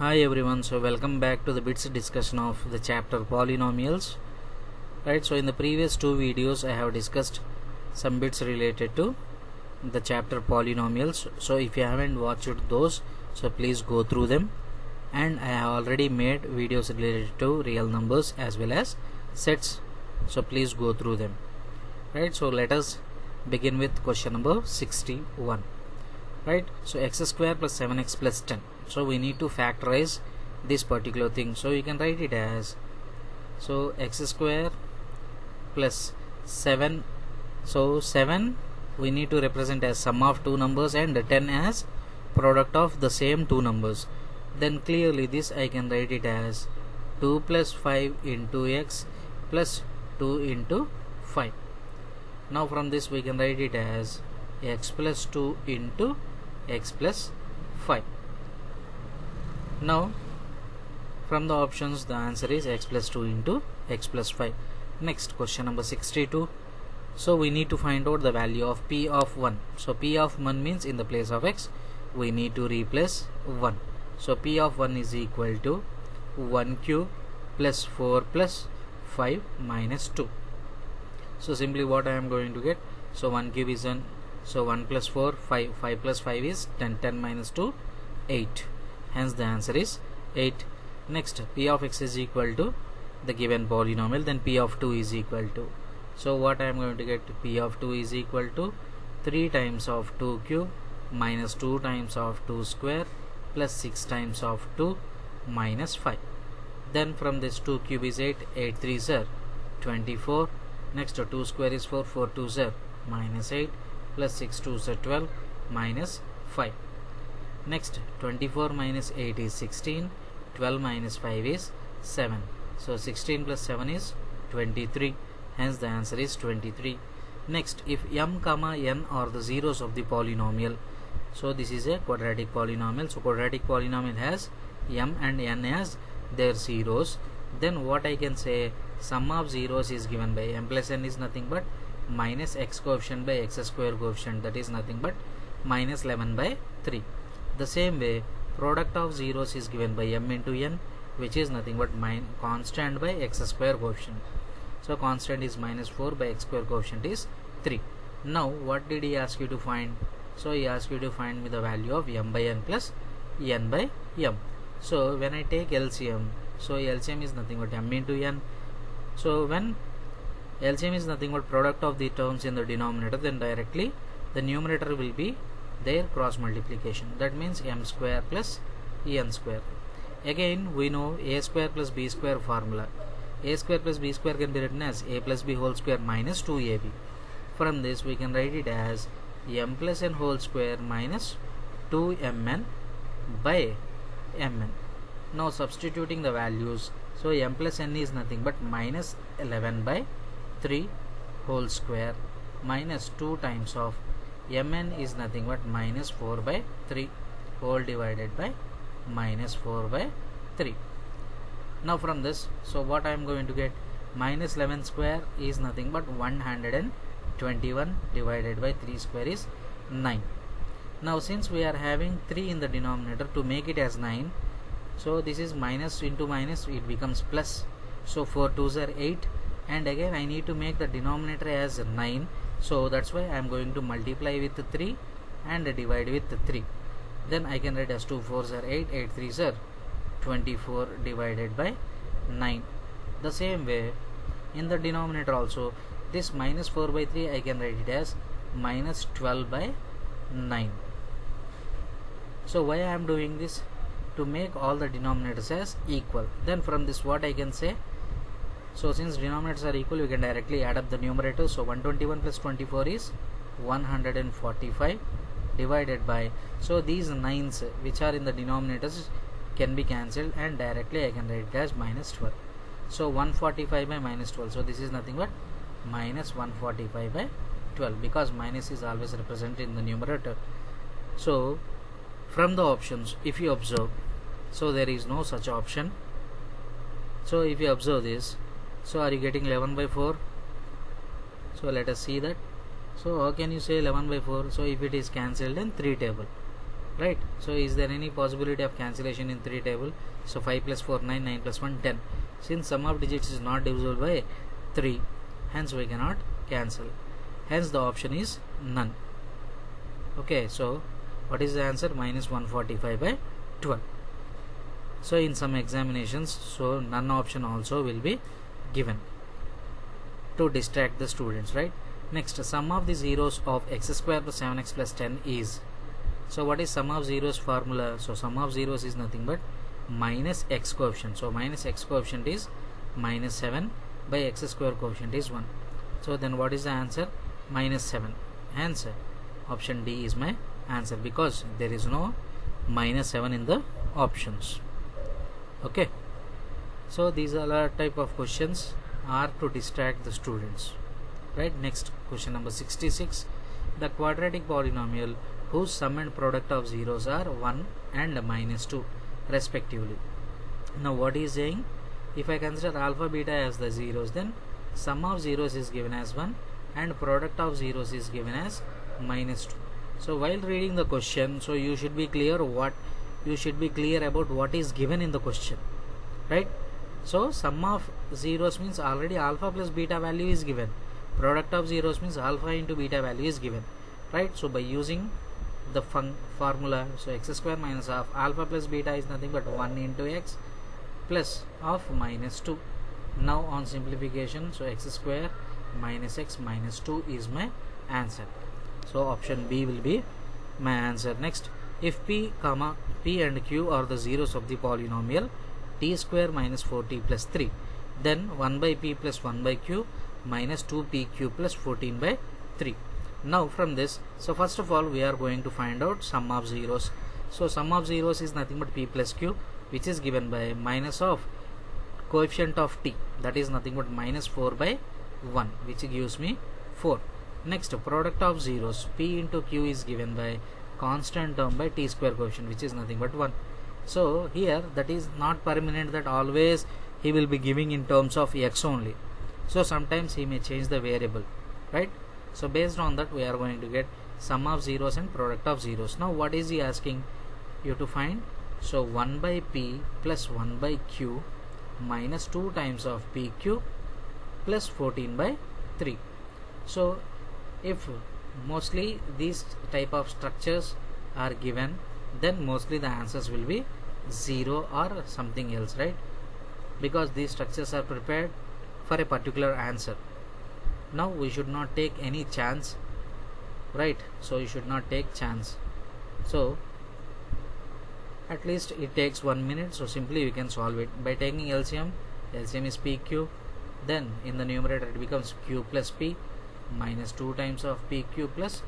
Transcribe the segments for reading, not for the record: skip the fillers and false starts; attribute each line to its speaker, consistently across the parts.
Speaker 1: Hi everyone, so welcome back to the bits discussion of the chapter polynomials. Right, so in the previous two videos I have discussed some bits related to the chapter polynomials. So if you haven't watched those, so please go through them, and I have already made videos related to real numbers as well as sets, so please go through them. Right, so let us begin with question number 61. Right, so x square plus 7x plus 10. So we need to factorize this particular thing, so you can write it as, so x square plus 7, so 7 we need to represent as sum of two numbers and 10 as product of the same two numbers. Then clearly this I can write it as 2 plus 5 into x plus 2 into 5. Now from this we can write it as x plus 2 into x plus 5. Now from the options the answer is x plus 2 into x plus 5. Next, question number 62. So we need to find out the value of p of 1. So p of 1 means in the place of x we need to replace 1. So p of 1 is equal to 1 cube plus 4 plus 5 minus 2. So simply what I am going to get, so 1 cube is 1, so 1 plus 4, 5 plus 5 is 10, 10 minus 2, 8. Hence the answer is 8. Next, p of x is equal to the given polynomial, then p of 2 is equal to, so what I am going to get, p of 2 is equal to 3 times of 2 cube minus 2 times of 2 square plus 6 times of 2 minus 5. Then from this 2 cube is 8, 8 3s are 24. Next, 2 square is 4, 4 2s are minus 8 plus 6 2s are 12 minus 5. Next, 24 minus 8 is 16, 12 minus 5 is 7. So 16 plus 7 is 23. Hence the answer is 23. Next, if m comma n are the zeros of the polynomial, so this is a quadratic polynomial. So quadratic polynomial has m and n as their zeros. Then what I can say, sum of zeros is given by m plus n is nothing but minus x coefficient by x square coefficient, that is nothing but minus 11 by 3. The same way, product of zeros is given by m into n, which is nothing but constant by x square coefficient. So constant is minus 4 by x square coefficient is 3. Now what did he ask you to find? So he asked you to find me the value of m by n plus n by m. So when I take LCM, so LCM is nothing but m into n. So when LCM is nothing but product of the terms in the denominator, then directly the numerator will be their cross multiplication. That means m square plus en square. Again we know a square plus b square formula. A square plus b square can be written as a plus b whole square minus 2ab. From this we can write it as m plus n whole square minus 2mn by mn. Now substituting the values, so m plus n is nothing but minus 11 by 3 whole square minus 2 times of mn is nothing but minus 4 by 3 whole divided by minus 4 by 3. Now from this, so what I am going to get, minus 11 square is nothing but 121 divided by 3 square is 9. Now since we are having 3 in the denominator, to make it as 9, so this is minus into minus, it becomes plus. So 4 2s are 8, and again I need to make the denominator as 9. So that's why I am going to multiply with 3 and divide with 3. Then I can write as 2 4s are 8, 8 3s are 24 divided by 9. The same way in the denominator also, this minus 4 by 3 I can write it as minus 12 by 9. So why I am doing this? To make all the denominators as equal. Then from this what I can say, so since denominators are equal, we can directly add up the numerators. So 121 plus 24 is 145 divided by, so these 9s which are in the denominators can be cancelled, and directly I can write it as minus 12. So 145 by minus 12, so this is nothing but minus 145 by 12, because minus is always represented in the numerator. So from the options, if you observe, so there is no such option. So if you observe this, so are you getting 11 by 4? So let us see that. So how can you say 11 by 4? So if it is cancelled, then 3 table. right? So is there any possibility of cancellation in 3 table? So 5 plus 4 9, 9 plus 1 10. Since sum of digits is not divisible by 3, hence we cannot cancel, hence the option is none. Okay, so what is the answer? Minus 145 by 12. So in some examinations, so none option also will be given to distract the students, right? Next, sum of the zeros of x square plus 7x plus 10 is, so what is sum of zeros formula? So sum of zeros is nothing but minus x coefficient. So minus x coefficient is minus 7 by x square coefficient is 1. So then what is the answer? Minus 7. Hence option D is my answer, because there is no minus 7 in the options. Okay, so these are a type of questions are to distract the students, right? Next, question number 66. The quadratic polynomial whose sum and product of zeros are 1 and minus 2 respectively. Now what is saying? If I consider alpha beta as the zeros, then sum of zeros is given as 1 and product of zeros is given as minus 2. So while reading the question, so you should be clear about what is given in the question, right? So sum of zeros means already alpha plus beta value is given, product of zeros means alpha into beta value is given, right? So by using the formula, so x square minus half alpha plus beta is nothing but 1 into x plus of minus 2. Now on simplification, so x square minus x minus 2 is my answer. So option B will be my answer. Next, if p and q are the zeros of the polynomial t square minus 4t plus 3, then 1 by p plus 1 by q minus 2pq plus 14 by 3. Now from this, so first of all we are going to find out sum of zeros. So sum of zeros is nothing but p plus q, which is given by minus of coefficient of t, that is nothing but minus 4 by 1, which gives me 4. Next, product of zeros p into q is given by constant term by t square coefficient, which is nothing but 1. So here that is not permanent, that always he will be giving in terms of x only. So sometimes he may change the variable, right? So based on that we are going to get sum of zeros and product of zeros. Now what is he asking you to find? So 1 by p plus 1 by q minus 2 times of pq plus 14 by 3. So if mostly these type of structures are given, then mostly the answers will be 0 or something else, right? Because these structures are prepared for a particular answer. Now we should not take any chance, right? So you should not take chance. So at least it takes 1 minute, so simply we can solve it by taking LCM. LCM is pq, then in the numerator it becomes q plus p minus 2 times of pq plus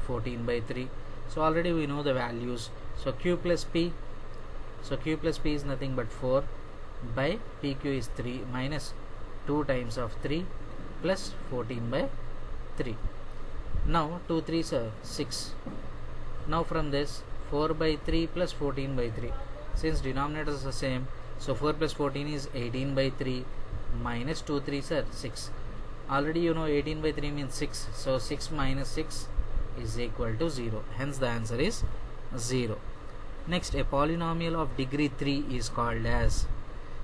Speaker 1: 14 by 3. So already we know the values. So q plus p is nothing but 4 by pq is 3 minus 2 times of 3 plus 14 by 3. Now 2 3s are 6. Now from this 4 by 3 plus 14 by 3, since denominators are the same, so 4 plus 14 is 18 by 3 minus 2 3s are 6. Already you know 18 by 3 means 6, so 6 minus 6 is equal to 0, hence the answer is 0. Next, a polynomial of degree 3 is called as,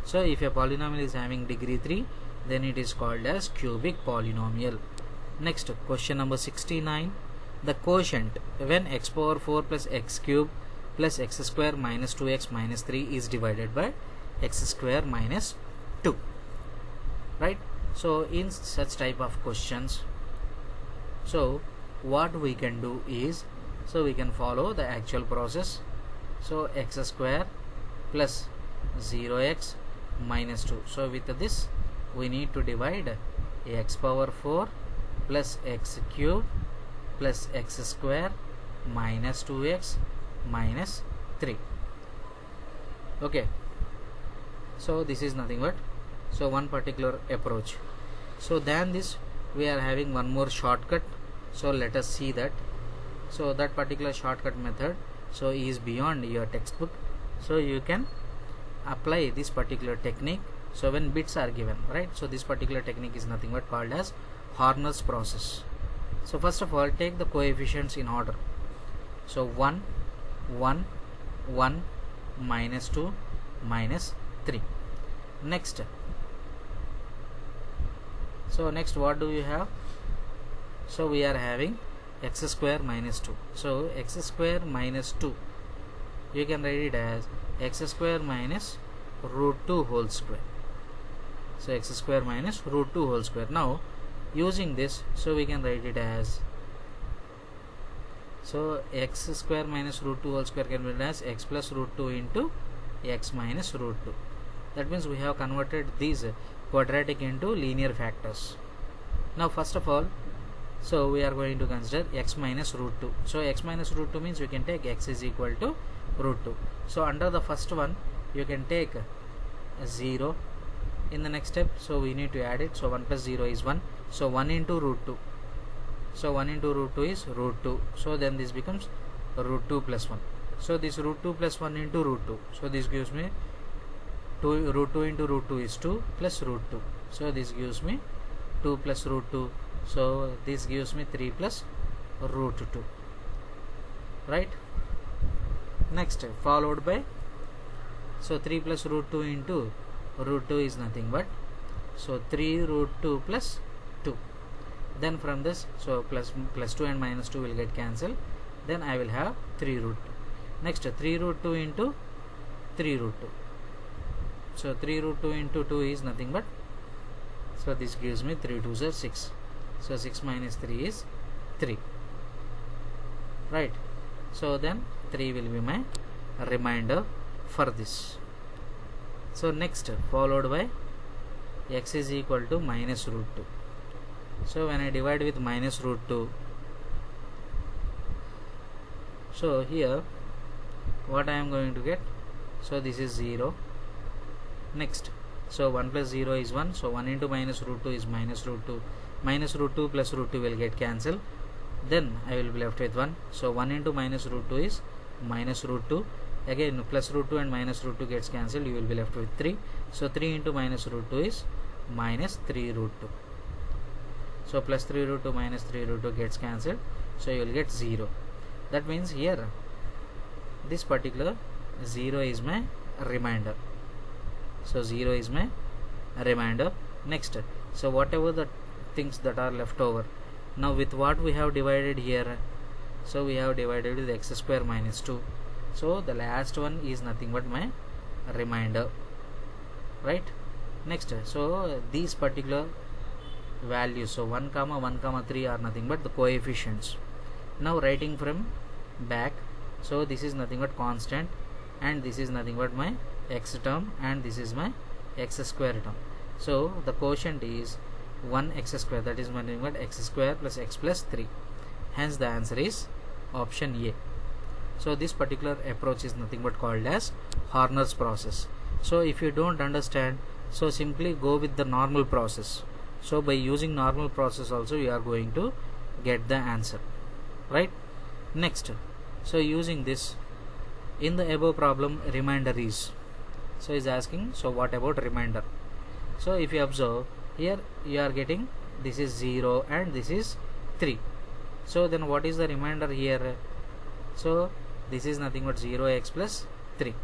Speaker 1: so if a polynomial is having degree 3, then it is called as cubic polynomial. Next, question number 69. The quotient when x power 4 plus x cube plus x square minus 2x minus 3 is divided by x square minus 2, right? So in such type of questions, so what we can do is, so we can follow the actual process. So x square plus 0x minus 2, so with this we need to divide x power 4 plus x cube plus x square minus 2x minus 3. Okay, so this is nothing but, so one particular approach. So than this we are having one more shortcut, so let us see that. So that particular shortcut method so is beyond your textbook, so you can apply this particular technique. So when bits are given, right, so this particular technique is nothing but called as Horner's process. So first of all take the coefficients in order. So 1, 1 1 minus 2 minus 3. Next, so next what do we have? So we are having x square minus 2. So x square minus 2, you can write it as x square minus root 2 whole square. So x square minus root 2 whole square. Now using this, so we can write it as, so x square minus root 2 whole square can be written as x plus root 2 into x minus root 2. That means we have converted these quadratic into linear factors. Now first of all, so we are going to consider x minus root 2. So x minus root 2 means we can take x is equal to root 2. So under the first one you can take 0 in the next step, so we need to add it. So 1 plus 0 is 1, so 1 into root 2. So 1 into root 2 is root 2. So then this becomes root 2 plus 1. So this root 2 plus 1 into root 2. So this gives me 2, root 2 into root 2 is 2 plus root 2. So this gives me 2 plus root 2. So this gives me 3 plus root 2. Right? Next, followed by, so 3 plus root 2 into root 2 is nothing but, so 3 root 2 plus 2. Then from this, so plus 2 and minus 2 will get cancelled. Then I will have 3 root 2. Next, 3 root 2 into 3 root 2. So 3 root 2 into 2 is nothing but, so this gives me 3 2s are 6. So 6 minus 3 is 3. Right? So then 3 will be my remainder for this. So next, followed by x is equal to minus root 2. So when I divide with minus root 2, so here what I am going to get, so this is 0. Next, so 1 plus 0 is 1, so 1 into minus root 2 is minus root 2. Minus root 2 plus root 2 will get cancelled. Then I will be left with 1. So 1 into minus root 2 is minus root 2. Again plus root 2 and minus root 2 gets cancelled. You will be left with 3. So 3 into minus root 2 is minus 3 root 2. So plus 3 root 2 minus 3 root 2 gets cancelled. So you will get 0. That means here this particular 0 is my remainder. So 0 is my remainder. Next, so whatever the things that are left over, now with what we have divided here, so we have divided with x square minus 2. So the last one is nothing but my remainder. Right? Next, so these particular values, so 1 comma 1 comma 3 are nothing but the coefficients. Now writing from back, so this is nothing but constant, and this is nothing but my x term, and this is my x square term. So the quotient is 1x square, that is nothing but x square plus x plus 3. Hence the answer is option A. So this particular approach is nothing but called as Horner's process. So if you don't understand, so simply go with the normal process. So by using normal process also you are going to get the answer. Right? Next, so using this, in the above problem remainder is, so is asking, so what about remainder? So if you observe here, you are getting this is 0 and this is 3. So then what is the remainder here? So this is nothing but 0x plus 3.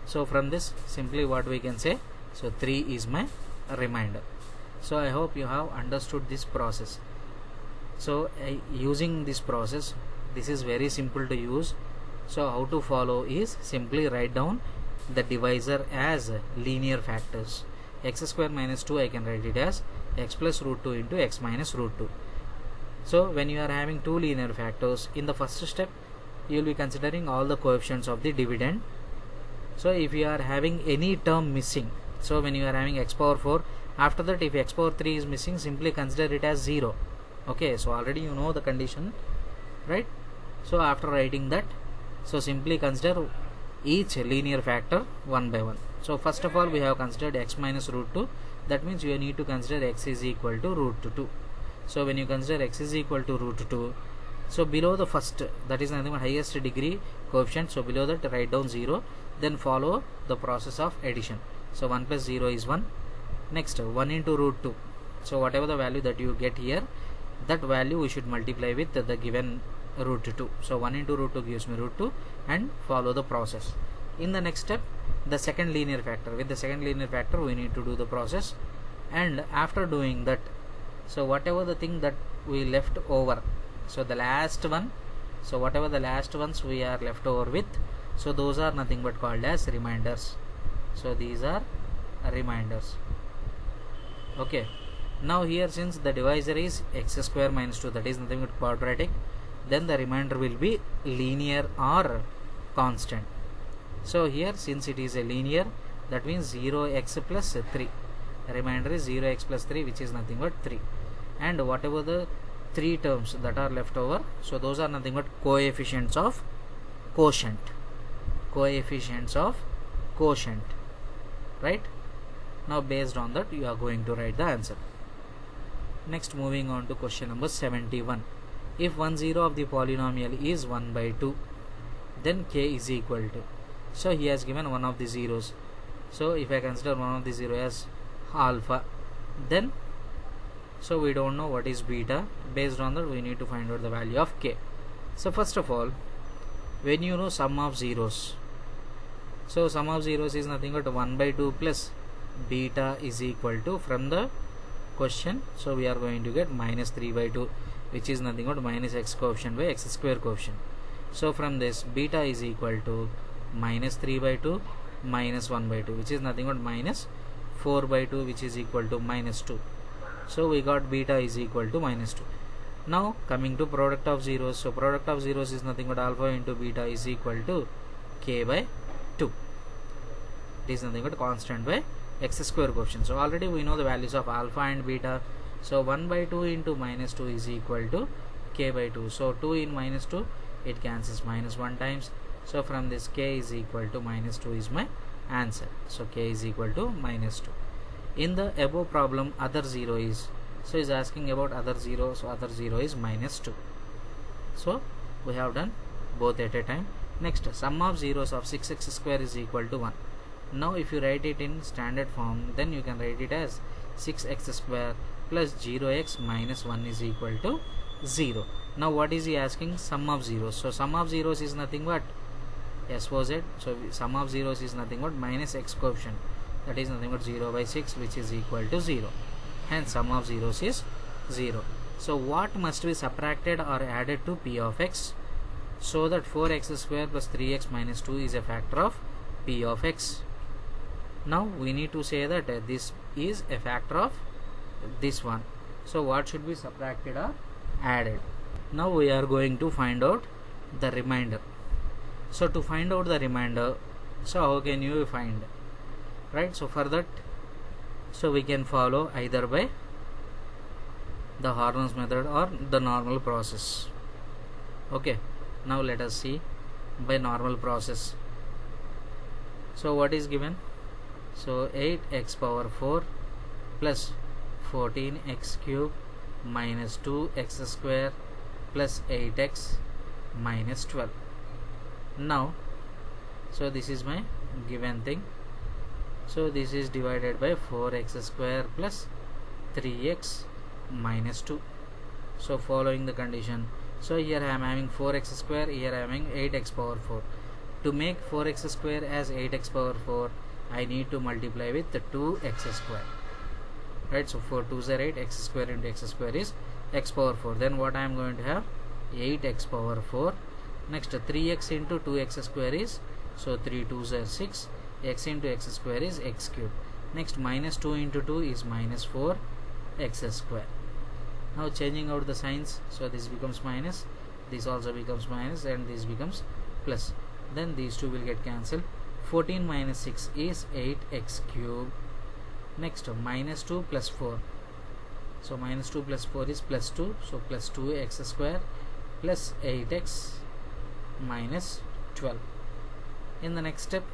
Speaker 1: So from this simply what we can say, so 3 is my remainder. So I hope you have understood this process. So using this process, this is very simple to use. So how to follow is simply write down the divisor as linear factors. X square minus 2 I can write it as x plus root 2 into x minus root 2. So when you are having two linear factors, in the first step you will be considering all the coefficients of the dividend. So if you are having any term missing, so when you are having x power 4, after that if x power 3 is missing, simply consider it as 0. Okay, so already you know the condition, right? So after writing that, so simply consider each linear factor one by one. So first of all we have considered x minus root 2. That means you need to consider x is equal to root 2. So when you consider x is equal to root 2, so below the first, that is nothing but highest degree coefficient, so below that write down 0, then follow the process of addition. So 1 plus 0 is 1. Next 1 into root 2. So whatever the value that you get here, that value we should multiply with the given root 2. So 1 into root 2 gives me root 2, and follow the process. In the next step, the second linear factor. With the second linear factor, we need to do the process, and after doing that, so whatever the thing that we left over, so the last one, so whatever the last ones we are left over with, so those are nothing but called as reminders. So these are reminders. Okay, now here, since the divisor is x square minus 2, that is nothing but quadratic, then the remainder will be linear or constant. So here, since it is a linear, that means 0x plus 3. Remainder is 0x plus 3, which is nothing but 3. And whatever the 3 terms that are left over, so those are nothing but coefficients of quotient. Coefficients of quotient. Right? Now based on that, you are going to write the answer. Next, moving on to question number 71. If 1 0 of the polynomial is 1 by 2, then k is equal to. So he has given one of the zeros. So if I consider one of the zero as alpha, then so we don't know what is beta. Based on that, we need to find out the value of k. So first of all, when you know sum of zeros, so sum of zeros is nothing but 1 by 2 plus beta is equal to, from the question, so we are going to get minus 3 by 2, which is nothing but minus x coefficient by x square coefficient. So from this, beta is equal to minus 3 by 2 minus 1 by 2, which is nothing but minus 4 by 2, which is equal to minus 2. So we got beta is equal to minus 2. Now coming to product of zeros, so product of zeros is nothing but alpha into beta is equal to k by 2. It is nothing but constant by x square coefficient. So already we know the values of alpha and beta. So 1 by 2 into minus 2 is equal to k by 2. So 2 in minus 2, it cancels minus 1 times. So from this, k is equal to minus 2 is my answer. So k is equal to minus 2. In the above problem, other 0 is, so is asking about other 0, so other 0 is minus 2. So we have done both at a time. Next, sum of zeros of 6x square is equal to 1. Now if you write it in standard form, then you can write it as 6x square plus 0x minus 1 is equal to 0. Now what is he asking? Sum of zeros. So sum of zeros is nothing but S was it. So sum of zeros is nothing but minus x coefficient, that is nothing but 0 by 6, which is equal to 0. Hence sum of zeros is 0. So what must be subtracted or added to p of x, so that 4x square plus 3x minus 2 is a factor of p of x. Now we need to say that this is a factor of this one. So what should be subtracted or added? Now we are going to find out the remainder. So to find out the remainder, so how can you find? Right, so for that, so we can follow either by the Horner's method or the normal process. Okay, now let us see by normal process. So what is given? So 8x power 4 plus 14x cube minus 2x square plus 8x minus 12. Now, so this is my given thing. So this is divided by 4x square plus 3x minus 2. So following the condition, so here I am having 4x square, here I am having 8x power 4. To make 4x square as 8x power 4, I need to multiply with the 2x square. Right, so 4 2s are 8, x square into x square is x power 4. Then what I am going to have? 8x power 4. Next 3x into 2x square is, so 3 2s are 6, x into x square is x cube. Next minus 2 into 2 is minus 4 x square. Now changing out the signs, so this becomes minus, this also becomes minus, and this becomes plus. Then these two will get cancelled. 14 minus 6 is 8x cube. Next minus 2 plus 4, so minus 2 plus 4 is plus 2, so plus 2x square plus 8x minus 12. In the next step,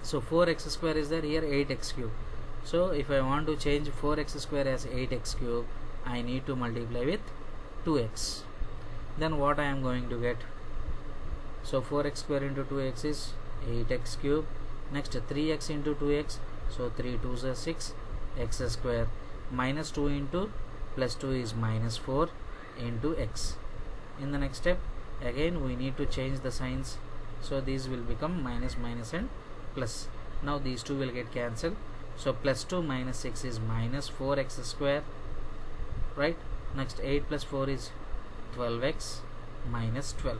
Speaker 1: so 4x square is there, here 8x cube. So if I want to change 4x square as 8x cube, I need to multiply with 2x. Then what I am going to get? So 4x square into 2x is 8x cube. Next 3x into 2x, so 3 2s are 6 x square minus 2 into plus 2 is minus 4 into x. In the next step, again we need to change the signs, so these will become minus minus and plus. Now these two will get cancelled, so plus 2 minus 6 is minus 4x square, right? Next 8 plus 4 is 12x minus 12.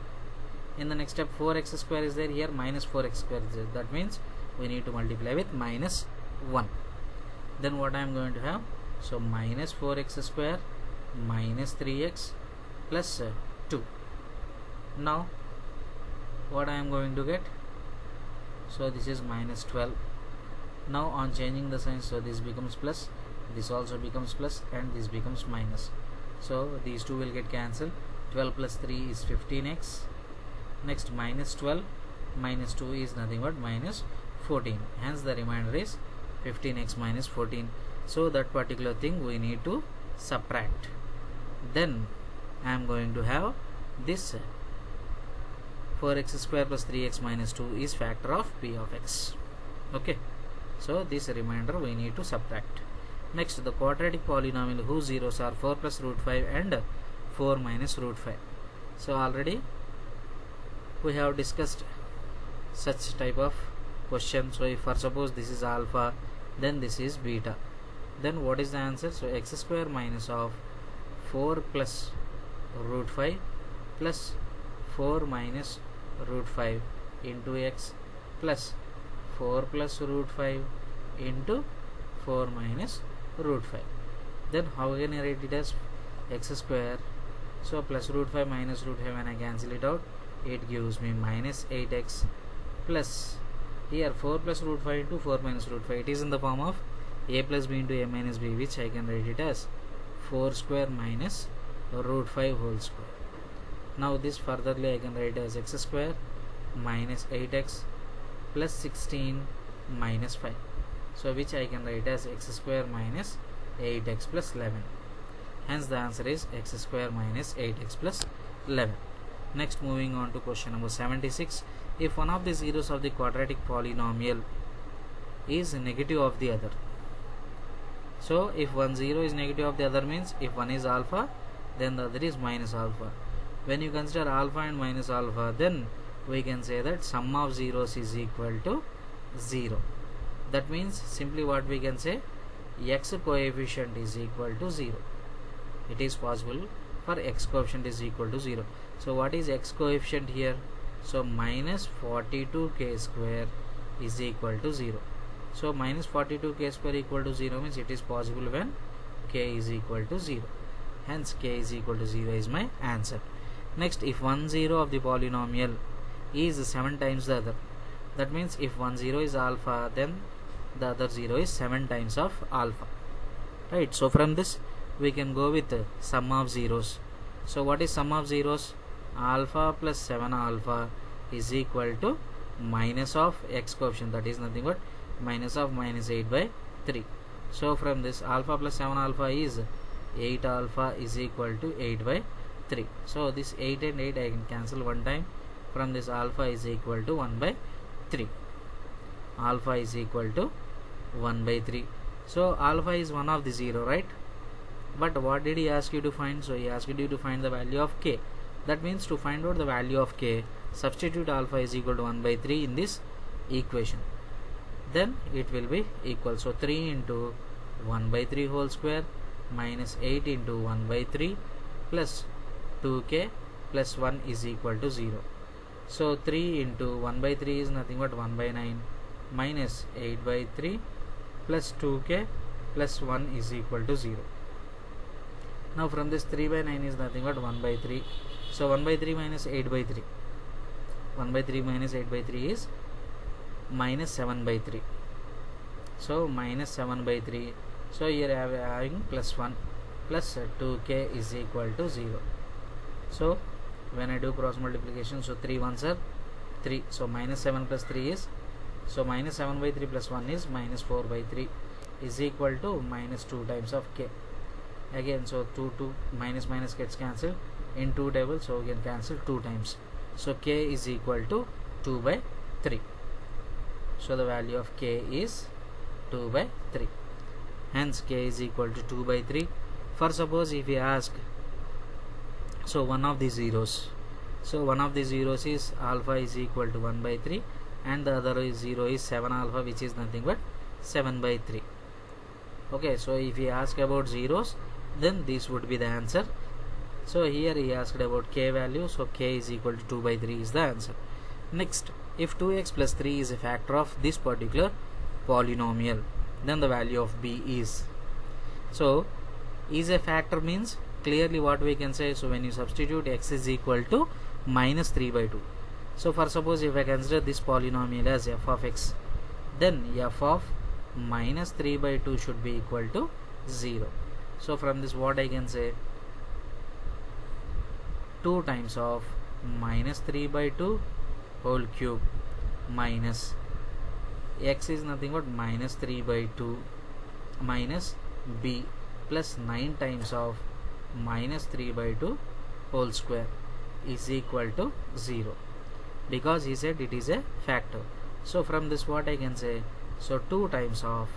Speaker 1: In the next step 4x square is there, here minus 4x square is there, that means we need to multiply with minus 1. Then what I am going to have, so minus 4x square minus 3x plus 2. Now what I am going to get, so this is minus 12. Now on changing the sign, so this becomes plus, this also becomes plus, and this becomes minus, so these two will get cancelled. 12 plus 3 is 15x. Next minus 12 minus 2 is nothing but minus 14, hence the remainder is 15x minus 14. So that particular thing we need to subtract. Then I am going to have this 4x square plus 3x minus 2 is factor of p of x. Okay, so this remainder we need to subtract. Next, the quadratic polynomial whose zeros are 4 plus root 5 and 4 minus root 5. So already we have discussed such type of question. So if for suppose this is alpha, then this is beta, then what is the answer? So x square minus of 4 plus root 5 plus 4 minus root 5 into x plus 4 plus root 5 into 4 minus root 5. Then how can I write it as x square? So plus root 5 minus root 5, when I cancel it out, it gives me minus 8x plus here 4 plus root 5 into 4 minus root 5. It is in the form of a plus b into a minus b, which I can write it as 4 square minus root 5 whole square. Now this furtherly I can write as x square minus 8x plus 16 minus 5. So which I can write as x square minus 8x plus 11. Hence the answer is x square minus 8x plus 11. Next, moving on to question number 76. If one of the zeros of the quadratic polynomial is negative of the other. So if one zero is negative of the other means if one is alpha, then the other is minus alpha. When you consider alpha and minus alpha, then we can say that sum of zeros is equal to 0. That means simply what we can say, x coefficient is equal to 0. It is possible for x coefficient is equal to 0. So what is x coefficient here? So minus 42k square is equal to 0. So minus 42k square equal to 0 means it is possible when k is equal to 0. Hence k is equal to 0 is my answer. Next, if one zero of the polynomial is 7 times the other, that means if one zero is alpha, then the other zero is 7 times of alpha, right? So from this we can go with sum of zeros. So what is sum of zeros? Alpha plus 7 alpha is equal to minus of x coefficient, that is nothing but minus of minus 8 by 3. So from this alpha plus 7 alpha is 8 alpha is equal to 8 by 3. So this 8 and 8 I can cancel one time. From this alpha is equal to 1 by 3. Alpha is equal to 1 by 3. So alpha is one of the zero, right? But what did he ask you to find? So he asked you to find the value of k. That means to find out the value of k, substitute alpha is equal to 1 by 3 in this equation. Then it will be equal. So 3 into 1 by 3 whole square minus 8 into 1 by 3 plus 2k plus 1 is equal to 0. So 3 into 1 by 3 is nothing but 1 by 9 minus 8 by 3 plus 2k plus 1 is equal to 0. Now from this 3 by 9 is nothing but 1 by 3. So 1 by 3 minus 8 by 3. 1 by 3 minus 8 by 3 is minus 7 by 3. So minus 7 by 3. So here I am having plus 1 plus 2k is equal to 0. So when I do cross multiplication, so 3 ones are 3. So minus 7 plus 3 is, so minus 7 by 3 plus 1 is minus 4 by 3 is equal to minus 2 times of k. Again, so 2 minus minus gets cancelled in 2 tables, so we can cancel 2 times. So k is equal to 2 by 3. So the value of k is 2 by 3. Hence k is equal to 2 by 3. For suppose if we ask, so one of the zeros, So one of the zeros is alpha is equal to 1 by 3, and the other is 0 is 7 alpha, which is nothing but 7 by 3. Okay, so if he ask about zeros, then this would be the answer. So here he asked about k value, so k is equal to 2 by 3 is the answer. Next, if 2x plus 3 is a factor of this particular polynomial, then the value of b is. So is a factor means clearly what we can say, so when you substitute x is equal to minus 3 by 2. So for suppose if I consider this polynomial as f of x, then f of minus 3 by 2 should be equal to 0. So from this what I can say, 2 times of minus 3 by 2 whole cube minus x is nothing but minus 3 by 2 minus b plus 9 times of minus 3 by 2 whole square is equal to 0, because he said it is a factor. So from this what I can say, so 2 times of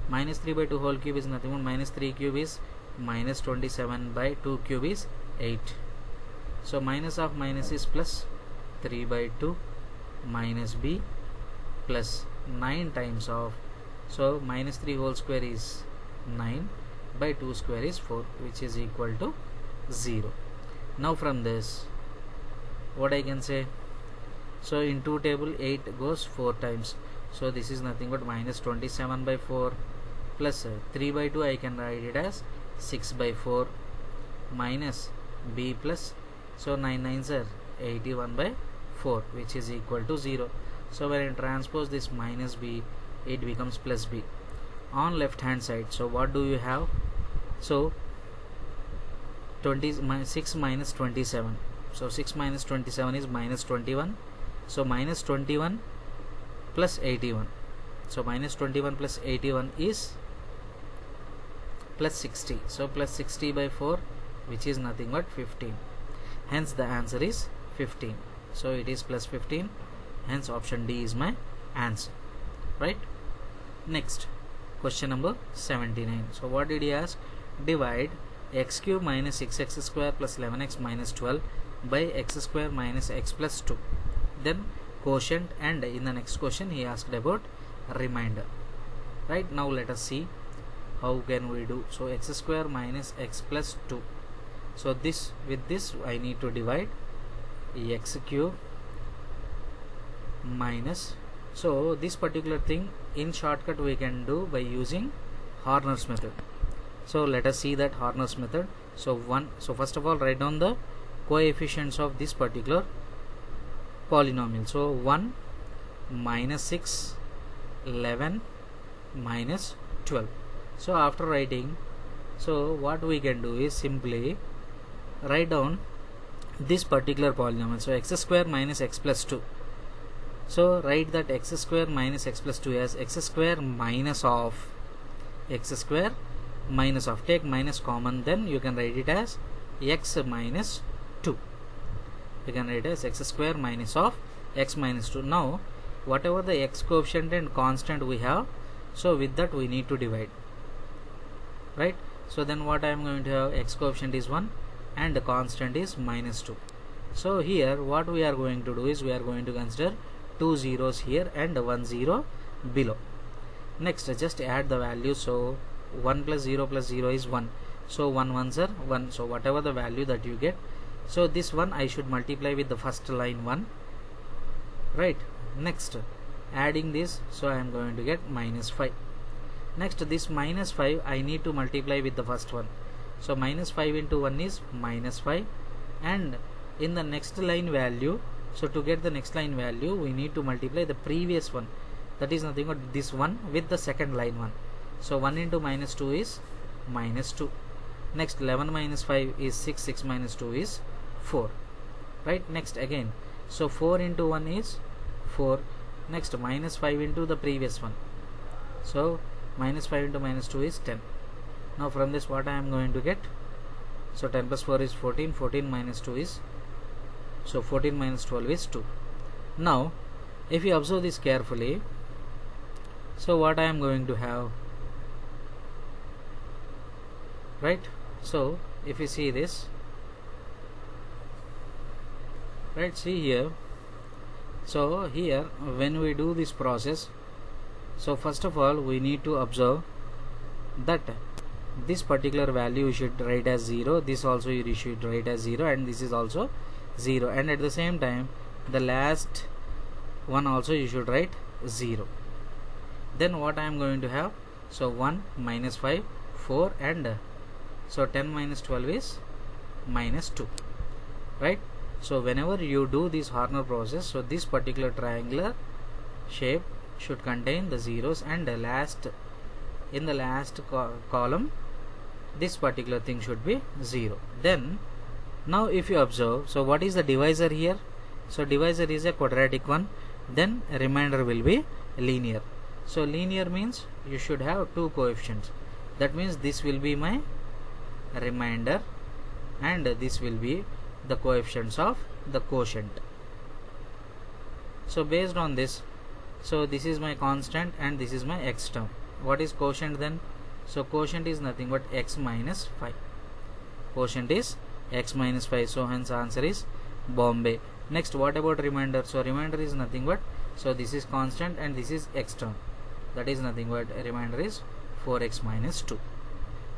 Speaker 1: minus 3 by 2 whole cube is nothing but minus 3 cube is minus 27 by 2 cube is 8. So minus of minus is plus 3 by 2 minus b plus 9 times of, so minus 3 whole square is 9 by 2 square is 4, which is equal to 0. Now from this what I can say, so in 2 table 8 goes 4 times, so this is nothing but minus 27 by 4 plus 3 by 2 I can write it as 6 by 4 minus b plus, so 9 9s are 81 by 4, which is equal to 0. So when I transpose this minus b, it becomes plus b on left hand side. So what do you have, so 6 minus 27, so 6 minus 27 is minus 21, so minus 21 plus 81, so minus 21 plus 81 is plus 60, so plus 60 by 4, which is nothing but 15, hence the answer is 15. So it is plus 15, hence option D is my answer, right? Next, question number 79. So what did he ask? Divide x cube minus 6x square plus 11x minus 12 by x square minus x plus 2, then quotient, and in the next question he asked about remainder. Right, now let us see how can we do. So x square minus x plus 2, so this with this I need to divide x cube minus, so this particular thing in shortcut we can do by using Horner's method. So let us see that Horner's method. So first of all write down the coefficients of this particular polynomial. So 1 minus 6 11 minus 12. So after writing, so what we can do is simply write down this particular polynomial. So x square minus x plus 2, so write that x square minus x plus 2 as x square minus of x square minus of, take minus common, then you can write it as x minus 2, you can write it as x square minus of x minus 2. Now whatever the x coefficient and constant we have, so with that we need to divide, right? So then what I am going to have, x coefficient is 1 and the constant is minus 2. So here what we are going to do is we are going to consider 2 zeros here and 1 0 below. Next just add the values, so 1 plus 0 is 1, so 1 1s are 1, so whatever the value that you get, so this one I should multiply with the first line 1, right? Next adding this, so I am going to get minus 5. Next this minus 5 I need to multiply with the first one, so minus 5 into 1 is minus 5, and in the next line value, so to get the next line value we need to multiply the previous one, that is nothing but this one with the second line one. So 1 into minus 2 is minus 2. Next 11 minus 5 is 6, 6 minus 2 is 4, right? Next again, so 4 into 1 is 4. Next minus 5 into the previous one, so minus 5 into minus 2 is 10. Now from this what I am going to get, so 10 plus 4 is 14, 14 minus 2 is, so 14 minus 12 is 2. Now if you observe this carefully, so what I am going to have, right? So if you see this, right? See here, so here when we do this process, so first of all we need to observe that this particular value you should write as 0, this also you should write as 0, and this is also 0, and at the same time the last one also you should write 0. Then what I am going to have, so 1 minus 5 4, and so 10 minus 12 is minus 2, right? So whenever you do this Horner process, so this particular triangular shape should contain the zeros, and the last in the last column this particular thing should be 0. Then now if you observe, so what is the divisor here? So divisor is a quadratic one, then remainder will be linear. So linear means you should have two coefficients, that means this will be my remainder and this will be the coefficients of the quotient. So based on this, so this is my constant and this is my x term. What is quotient then? So quotient is nothing but x minus 5. Quotient is x minus 5, so hence answer is Bombay. Next, what about remainder? So remainder is nothing but, so this is constant and this is x term, that is nothing but remainder is 4x minus 2.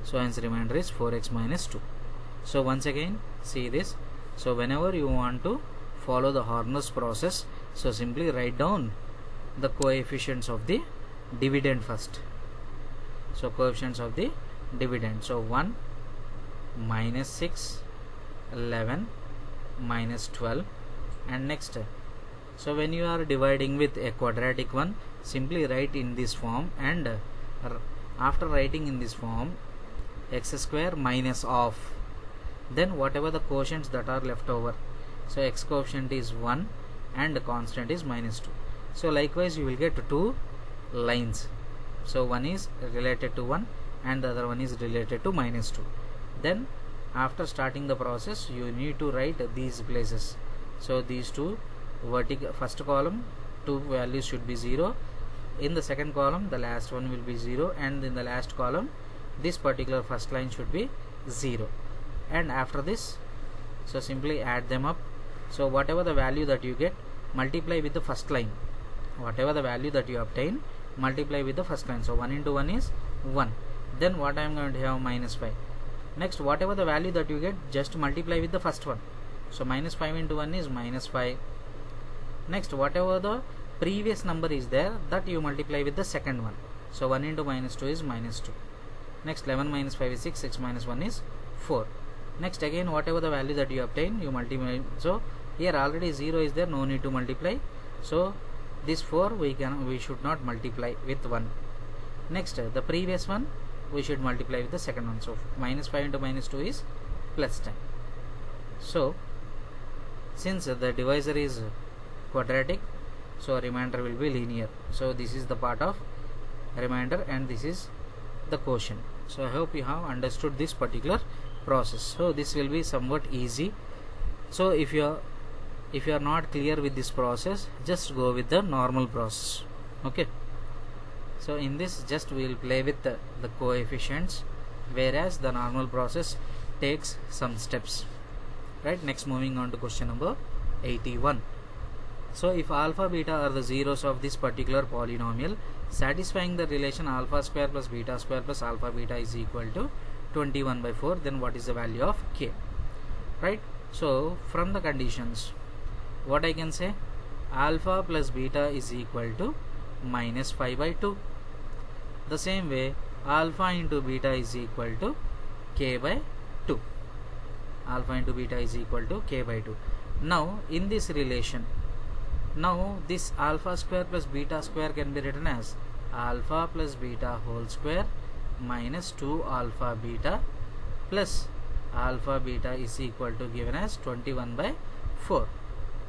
Speaker 1: So hence remainder is 4x minus 2. So once again see this, so whenever you want to follow the Horner's process, so simply write down the coefficients of the dividend first. So coefficients of the dividend, so 1 minus 6 11 minus 12, and next, so when you are dividing with a quadratic one, simply write in this form, and after writing in this form x square minus of, then whatever the quotients that are left over, so x coefficient is 1 and constant is minus 2. So likewise you will get two lines, so one is related to 1 and the other one is related to minus 2. Then after starting the process you need to write these places, so these two vertical, first column two values should be 0, in the second column the last one will be 0, and in the last column this particular first line should be 0, and after this, so simply add them up. So whatever the value that you get, multiply with the first line, whatever the value that you obtain, multiply with the first line. So 1 into 1 is 1, then what I am going to have, minus 5. Next, whatever the value that you get, just multiply with the first one, so minus 5 into 1 is minus 5. Next, whatever the previous number is there, that you multiply with the second one, so 1 into minus 2 is minus 2. Next, 11 minus 5 is 6, 6 minus 1 is 4. Next, again whatever the value that you obtain, you multiply. So here already 0 is there, no need to multiply, so this 4 we should not multiply with 1. Next, the previous one we should multiply with the second one, so minus 5 into minus 2 is plus 10. So since the divisor is quadratic, so remainder will be linear, so this is the part of remainder and this is the quotient. So I hope you have understood this particular process. So this will be somewhat easy. So if you are not clear with this process, just go with the normal process. Okay, so in this just we will play with the coefficients, whereas the normal process takes some steps, right? Next, moving on to question number 81. So if alpha beta are the zeros of this particular polynomial satisfying the relation alpha square plus beta square plus alpha beta is equal to 21 by 4, then what is the value of k, right? So from the conditions, what I can say, alpha plus beta is equal to minus 5 by 2. The same way, alpha into beta is equal to k by 2. Alpha into beta is equal to k by 2. Now in this relation, now this alpha square plus beta square can be written as alpha plus beta whole square minus 2 alpha beta plus alpha beta is equal to given as 21 by 4,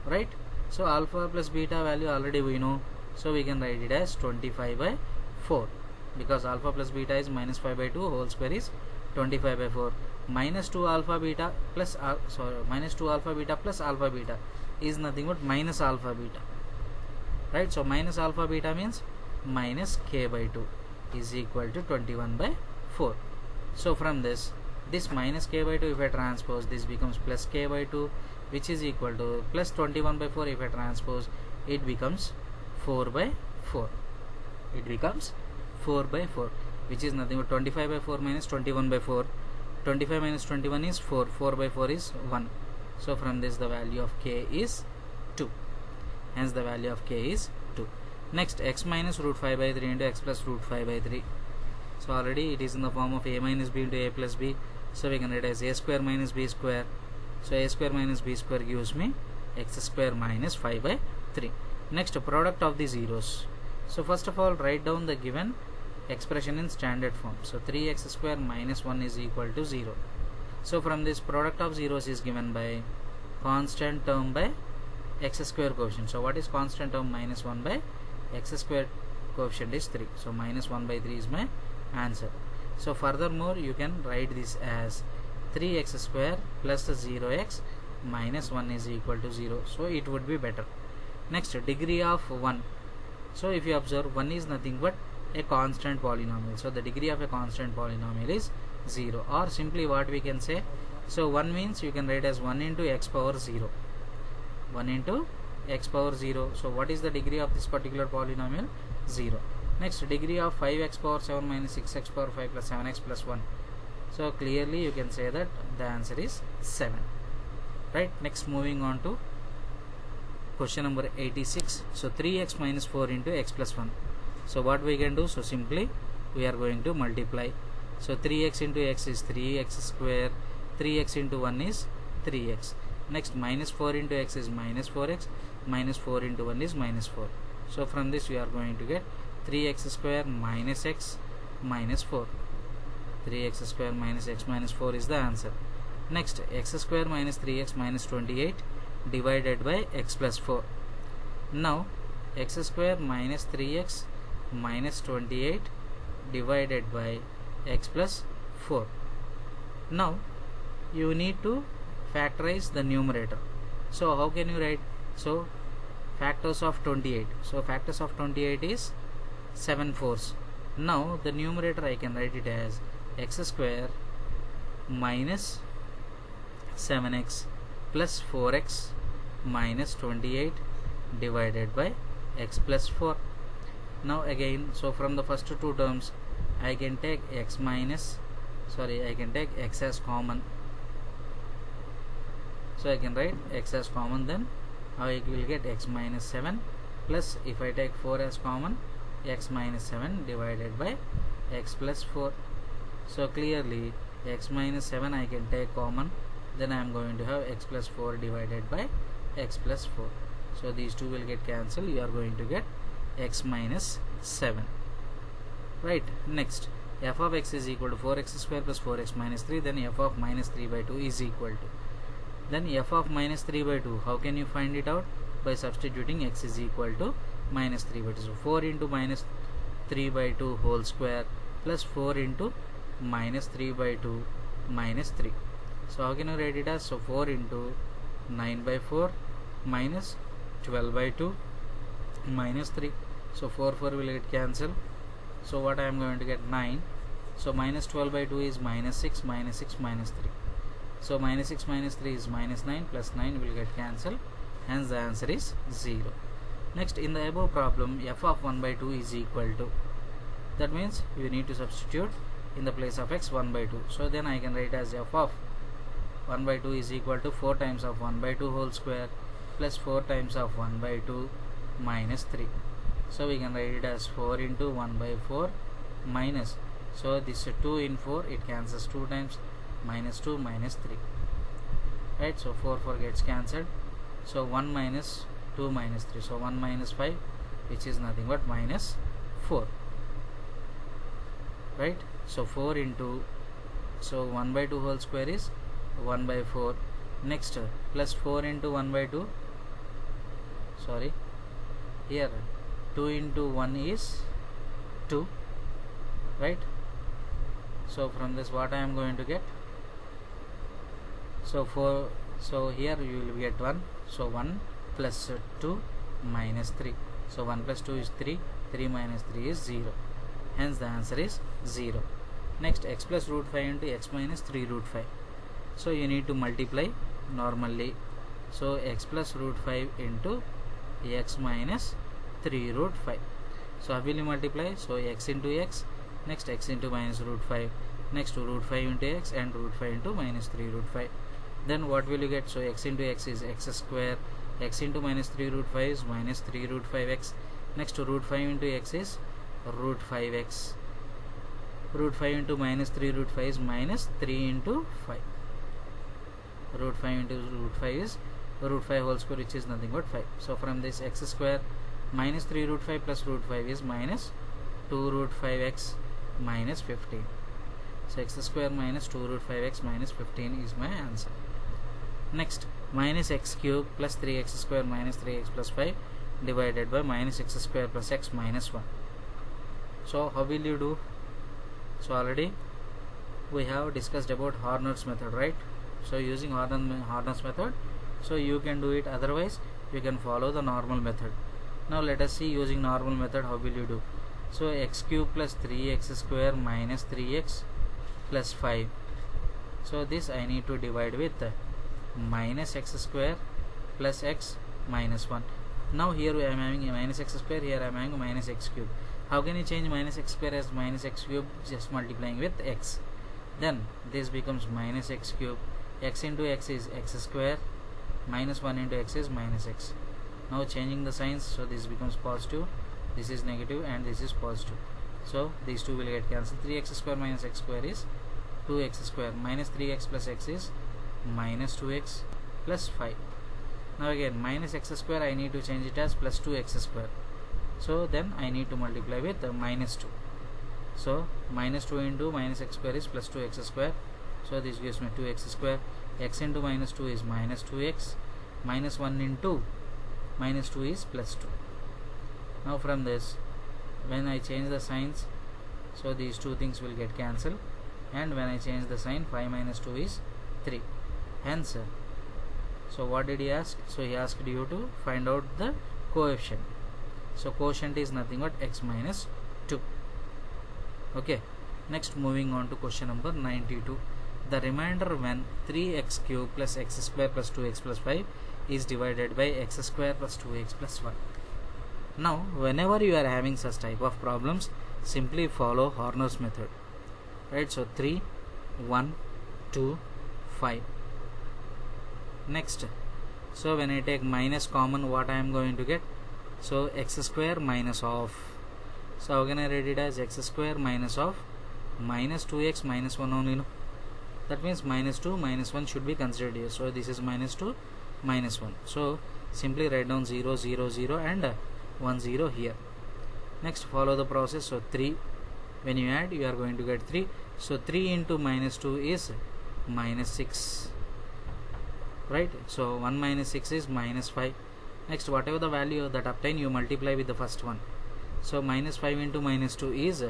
Speaker 1: right? So alpha plus beta value already we know, so we can write it as 25 by 4, because alpha plus beta is minus 5 by 2, whole square is 25 by 4, minus 2 alpha beta plus minus 2 alpha beta plus alpha beta is nothing but minus alpha beta, right? So minus alpha beta means minus k by 2 is equal to 21 by 4. So from this minus k by 2, if I transpose, this becomes plus k by 2, which is equal to plus 21 by 4. If I transpose, it becomes 4 by 4. It becomes 4 by 4, which is nothing but 25 by 4 minus 21 by 4. 25 minus 21 is 4. 4 by 4 is 1. So from this the value of k is 2. Hence the value of k is 2. Next, x minus root 5 by 3 into x plus root 5 by 3. So already it is in the form of a minus b into a plus b. So we can write as a square minus b square. So a square minus b square gives me x square minus 5 by 3. Next, product of the zeros. So first of all, write down the given expression in standard form. So 3x square minus 1 is equal to 0. So from this, product of zeros is given by constant term by x square coefficient. So what is constant term? Minus 1 by x square coefficient is 3. So minus 1 by 3 is my answer. So furthermore, you can write this as 3x square plus 0x minus 1 is equal to 0. So it would be better. Next, degree of 1. So if you observe, 1 is nothing but a constant polynomial. So the degree of a constant polynomial is 0. Or simply what we can say, so 1 means you can write as 1 into x power 0. 1 into x power 0. So what is the degree of this particular polynomial? 0. Next, degree of 5x power 7 minus 6x power 5 plus 7x plus 1. So clearly you can say that the answer is 7. Right. Next, moving on to question number 86. So 3x minus 4 into x plus 1. So what we can do? So simply we are going to multiply. So 3x into x is 3x square. 3x into 1 is 3x. Next, minus 4 into x is minus 4x. Minus 4 into 1 is minus 4. So from this we are going to get 3x square minus x minus 4. 3x square minus x minus 4 is the answer. Next, x square minus 3x minus 28 divided by x plus 4. Now x square minus 3x minus 28 divided by x plus 4. Now you need to factorize the numerator. So how can you write? So factors of 28. So factors of 28 is 7 fours. Now the numerator I can write it as x square minus 7x plus 4x minus 28 divided by x plus 4. Now again, so from the first two terms I can take x as common. So I can write x as common, then I will get x minus 7 plus, if I take 4 as common, x minus 7 divided by x plus 4. So clearly x minus 7 I can take common, then I am going to have x plus 4 divided by x plus 4. So these two will get cancelled. You are going to get x minus 7. Right. Next, f of x is equal to 4x square plus 4x minus 3. Then f of minus 3 by 2 is equal to. Then f of minus 3 by 2, how can you find it out? By substituting x is equal to minus 3 by 2. So 4 into minus 3 by 2 whole square plus 4 into minus 3 by 2 minus 3. So how can you write it as? So 4 into 9 by 4 minus 12 by 2 minus 3. So 4 will get cancelled. So what I am going to get? 9. So minus 12 by 2 is minus 6, minus 6, minus 3. So minus 6 minus 3 is minus 9, plus 9 will get cancelled. Hence the answer is 0. Next, in the above problem, f of 1 by 2 is equal to. That means you need to substitute in the place of x 1 by 2. So then I can write as f of 1 by 2 is equal to 4 times of 1 by 2 whole square plus 4 times of 1 by 2 minus 3. So we can write it as 4 into 1 by 4 minus. So this 2 in 4, it cancels 2 times, minus 2 minus 3. Right. So 4 gets cancelled. So 1 minus 2 minus 3. So 1 minus 5, which is nothing but minus 4. Right. So 4 into, so 1 by 2 whole square is 1 by 4. Next, plus 4 into 1 by 2. Sorry. Here 2 into 1 is 2. Right. So from this, what I am going to get? So 4. So here you will get 1. So 1 plus 2 minus 3. So 1 plus 2 is 3. 3 minus 3 is 0. Hence the answer is 0. Next, x plus root 5 into x minus 3 root 5. So you need to multiply normally. So x plus root 5 into x minus 3 root 5. So how will you multiply? So x into x, next x into minus root 5, next root 5 into x, and root 5 into minus 3 root 5. Then what will you get? So x into x is x square, x into minus 3 root 5 is minus 3 root 5x, next root 5 into x is root 5x, root 5 into minus 3 root 5 is minus 3 into 5, root 5 into root 5 is root 5 whole square, which is nothing but 5. So from this x square minus 3 root 5 plus root 5 is minus 2 root 5x minus 15. So x square minus 2 root 5x minus 15 is my answer. Next, minus x cube plus 3x square minus 3x plus 5 divided by minus x square plus x minus 1. So how will you do? So already we have discussed about Horner's method, right? So using Horner's method, so you can do it, otherwise you can follow the normal method. Now let us see using normal method how will you do. So x cube plus 3x square minus 3x plus 5. So this I need to divide with minus x square plus x minus 1. Now here I am having a minus x square, here I am having a minus x cube. How can you change minus x square as minus x cube? Just multiplying with x. Then this becomes minus x cube, x into x is x square, minus 1 into x is minus x. Now changing the signs, so this becomes positive, this is negative, and this is positive. So these two will get cancelled. 3x square minus x square is 2x square, minus 3x plus x is minus 2x plus 5. Now again minus x square I need to change it as plus 2x square. So then I need to multiply with minus 2. So minus 2 into minus x square is plus 2x square. So this gives me 2x square. X into minus 2 is minus 2x. Minus 1 into minus 2 is plus 2. Now from this, when I change the signs, so these two things will get cancelled, and when I change the sign, 5 minus 2 is 3. Hence, so what did he ask? So he asked you to find out the coefficient. So quotient is nothing but x minus 2. Okay, next moving on to question number 92. The remainder when 3x cube plus x square plus 2x plus 5 is divided by x square plus 2x plus 1. Now whenever you are having such type of problems, simply follow Horner's method, right? So 3, 1, 2, 5. Next, so when I take minus common, what I am going to get? So x square minus of, so how can I write it as x square minus of minus 2x minus 1 only, no? That means minus 2 minus 1 should be considered here. So this is minus 2 minus 1. So simply write down 0 0 0 and 1 0 here. Next follow the process. So 3, when you add you are going to get 3. So 3 into minus 2 is minus 6, right? So 1 minus 6 is minus 5. Next, whatever the value that obtain, you multiply with the first one. So minus 5 into minus 2 is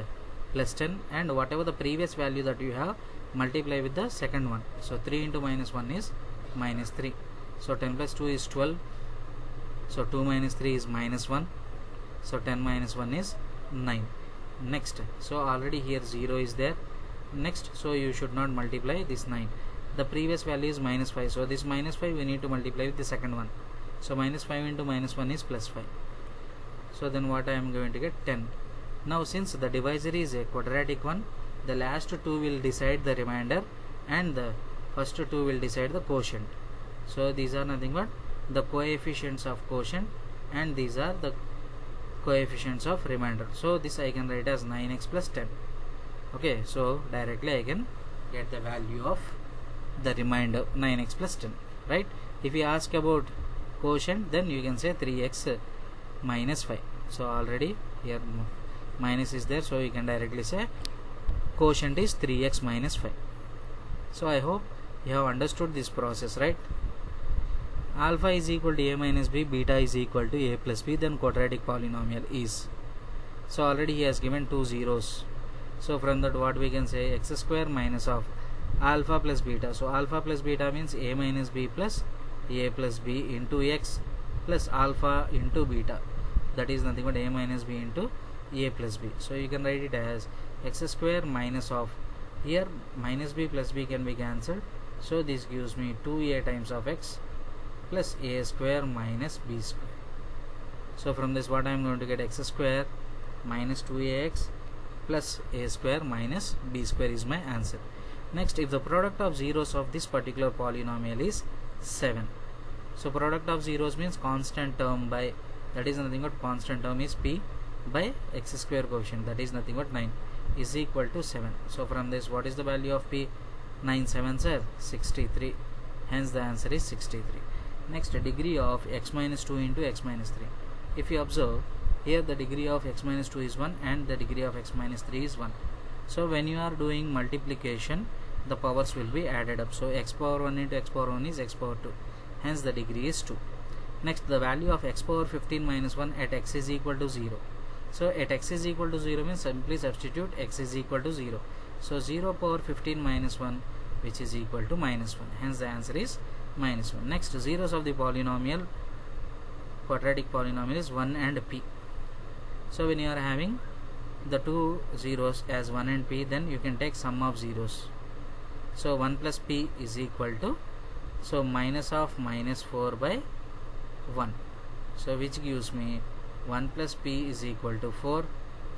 Speaker 1: plus 10, and whatever the previous value that you have, multiply with the second one. So 3 into minus 1 is minus 3. So 10 plus 2 is 12. So 2 minus 3 is minus 1. So 10 minus 1 is 9. Next, so already here 0 is there. Next, so you should not multiply this 9. The previous value is minus 5. So this minus 5 we need to multiply with the second one. So minus 5 into minus 1 is plus 5. So then what I am going to get? 10. Now since the divisor is a quadratic one, the last two will decide the remainder and the first two will decide the quotient. So these are nothing but the coefficients of quotient, and these are the coefficients of remainder. So this I can write as 9x plus 10. Okay, so directly I can get the value of the remainder 9x plus 10, right? If you ask about quotient, then you can say 3x minus 5. So already here minus is there, so you can directly say quotient is 3x minus 5. So I hope you have understood this process, right? Alpha is equal to a minus b, beta is equal to a plus b, then quadratic polynomial is. So already he has given two zeros. So from that what we can say? X square minus of alpha plus beta. So alpha plus beta means a minus b plus a plus b into x plus alpha into beta. That is nothing but a minus b into a plus b. So you can write it as x square minus of, here minus b plus b can be cancelled. So this gives me 2a times of x plus a square minus b square. So from this what I am going to get, x square minus 2ax plus a square minus b square is my answer. Next, if the product of zeros of this particular polynomial is 7, so product of zeros means constant term by, that is nothing but constant term is p by x square coefficient, that is nothing but 9, is equal to 7. So from this what is the value of p? 9 7s are 63, hence the answer is 63. Next, degree of x minus 2 into x minus 3. If you observe here, the degree of x minus 2 is 1 and the degree of x minus 3 is 1. So when you are doing multiplication, the powers will be added up. So x power 1 into x power 1 is x power 2, hence the degree is 2. Next, the value of x power 15 minus 1 at x is equal to 0. So at x is equal to 0 means simply substitute x is equal to 0. So 0 power 15 minus 1, which is equal to minus 1, hence the answer is minus 1. Next, zeros of the polynomial, quadratic polynomial is 1 and p. So when you are having the two zeros as 1 and p, then you can take sum of zeros. So 1 plus p is equal to, so minus of minus 4 by 1, so which gives me 1 plus p is equal to 4.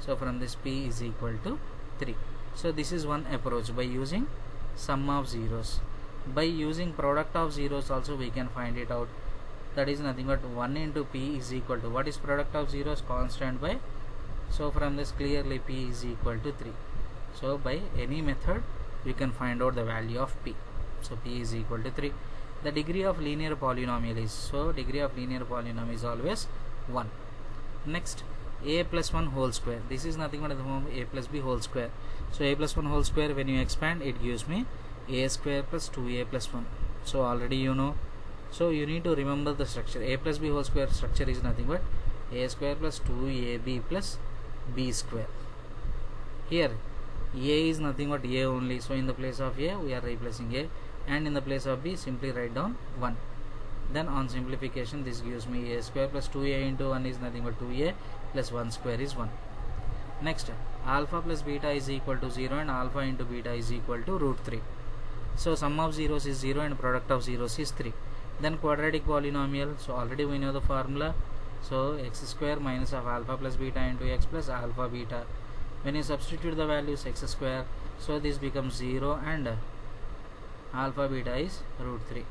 Speaker 1: So from this p is equal to 3. So this is one approach by using sum of zeros. By using product of zeros also we can find it out, that is nothing but 1 into p is equal to, what is product of zeros? Constant by, so from this clearly p is equal to 3. So by any method you can find out the value of p. So p is equal to 3. The degree of linear polynomial is, so degree of linear polynomial is always 1. Next, a plus 1 whole square, this is nothing but the form a plus b whole square. So a plus 1 whole square, when you expand, it gives me a square plus 2a plus 1. So already you know, so you need to remember the structure. A plus b whole square structure is nothing but a square plus 2ab plus b square. Here a is nothing but a only, so in the place of a we are replacing a, and in the place of b simply write down 1. Then on simplification this gives me a square plus 2a into 1 is nothing but 2a plus 1 square is 1. Next, alpha plus beta is equal to 0 and alpha into beta is equal to root 3. So sum of zeros is 0 and product of zeros is 3. Then quadratic polynomial, so already we know the formula. So x square minus of alpha plus beta into x plus alpha beta. When you substitute the values x square, so this becomes 0 and alpha beta is root 3.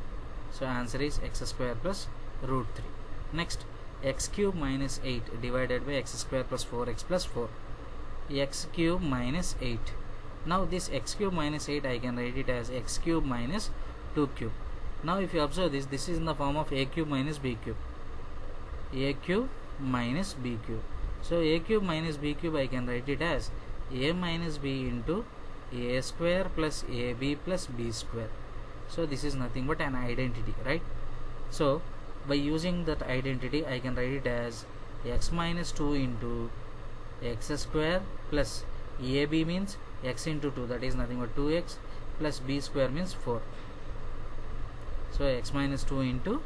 Speaker 1: So answer is x square plus root 3. Next, x cube minus 8 divided by x square plus 4x plus 4. X cube minus 8. Now this x cube minus 8 I can write it as x cube minus 2 cube. Now if you observe this, this is in the form of a cube minus b cube. A cube minus b cube. So a cube minus b cube I can write it as a minus b into a square plus ab plus b square. So this is nothing but an identity, right? So by using that identity I can write it as x minus 2 into x square plus ab means x into 2, that is nothing but 2x, plus b square means 4. So x minus 2 into,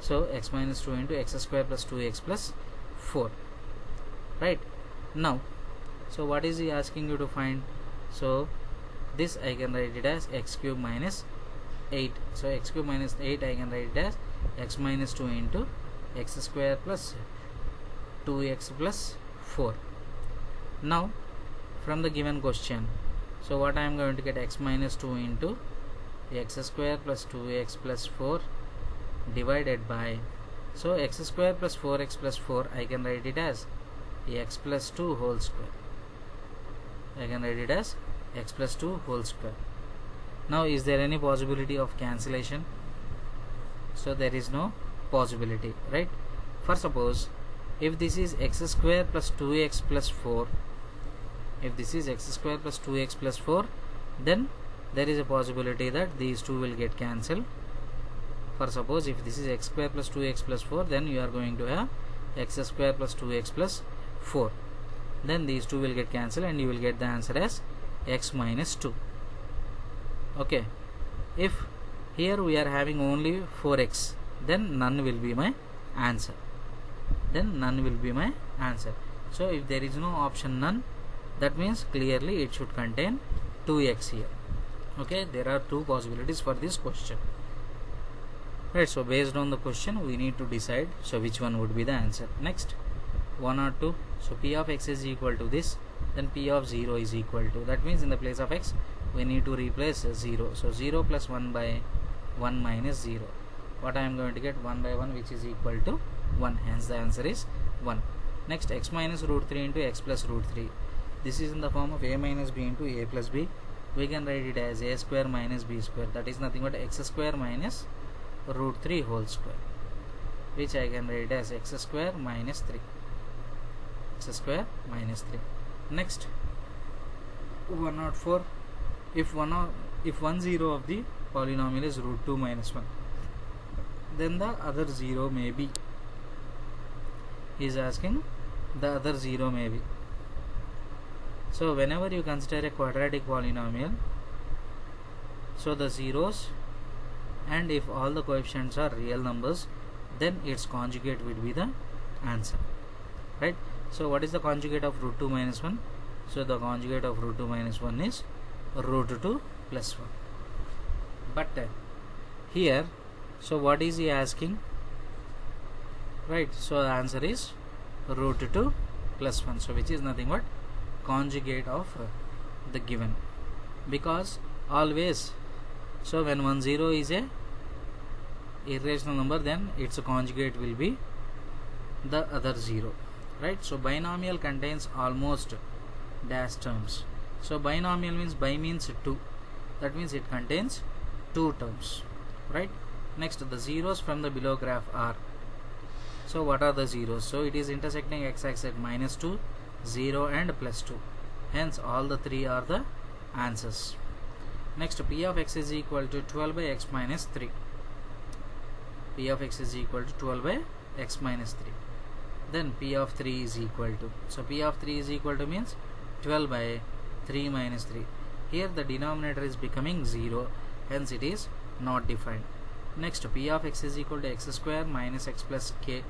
Speaker 1: so x minus 2 into x square plus 2x plus 4, right? Now, so what is he asking you to find? So this I can write it as x cube minus 8. So x cube minus 8 I can write it as x minus 2 into x square plus 2x plus 4. Now from the given question, so what I am going to get, x minus 2 into x square plus 2x plus 4 divided by, so x square plus 4x plus 4 I can write it as x plus 2 whole square. I can write it as x plus 2 whole square. Now is there any possibility of cancellation? So there is no possibility, right? For suppose if this is x square plus 2x plus 4, if this is x square plus 2x plus 4, then there is a possibility that these two will get cancelled. For suppose if this is x square plus 2x plus 4, then you are going to have x square plus 2x plus 4. Then these two will get cancelled and you will get the answer as x minus 2. Okay. If here we are having only 4x, then none will be my answer. Then none will be my answer. So if there is no option none, that means clearly it should contain 2x here. Okay, there are two possibilities for this question. right? So based on the question we need to decide so which one would be the answer. Next, 1 or 2. So p of x is equal to this, then p of 0 is equal to, that means in the place of x we need to replace 0. So 0 plus 1 by 1 minus 0, what I am going to get? 1 by 1, which is equal to 1, hence the answer is 1. Next, x minus root 3 into x plus root 3. This is in the form of a minus b into a plus b. We can write it as a square minus b square, that is nothing but x square minus root 3 whole square, which I can write as x square minus 3. X square minus 3. Next, 104. If one zero of the polynomial is root 2 minus 1, then the other 0 may be. He is asking the other 0 may be. So whenever you consider a quadratic polynomial, so the zeros, and if all the coefficients are real numbers, then its conjugate will be the answer, right? So what is the conjugate of root 2 minus 1? So the conjugate of root 2 minus 1 is root 2 plus 1. But here, so what is he asking, right? So the answer is root 2 plus 1, so which is nothing but conjugate of the given, because always, so when 1 0 is a irrational number, then its conjugate will be the other 0, right? So binomial contains almost dash terms. So binomial means bi means 2, that means it contains 2 terms, right? Next, the zeros from the below graph are, so what are the zeros? So it is intersecting x-axis at minus 2, 0 and plus 2, hence all the 3 are the answers. Next, p of x is equal to 12 by x minus 3. P of x is equal to 12 by x minus 3. Then p of 3 is equal to, so p of 3 is equal to means 12 by 3 minus 3. Here the denominator is becoming 0, hence it is not defined. Next, p of x is equal to x square minus x plus k,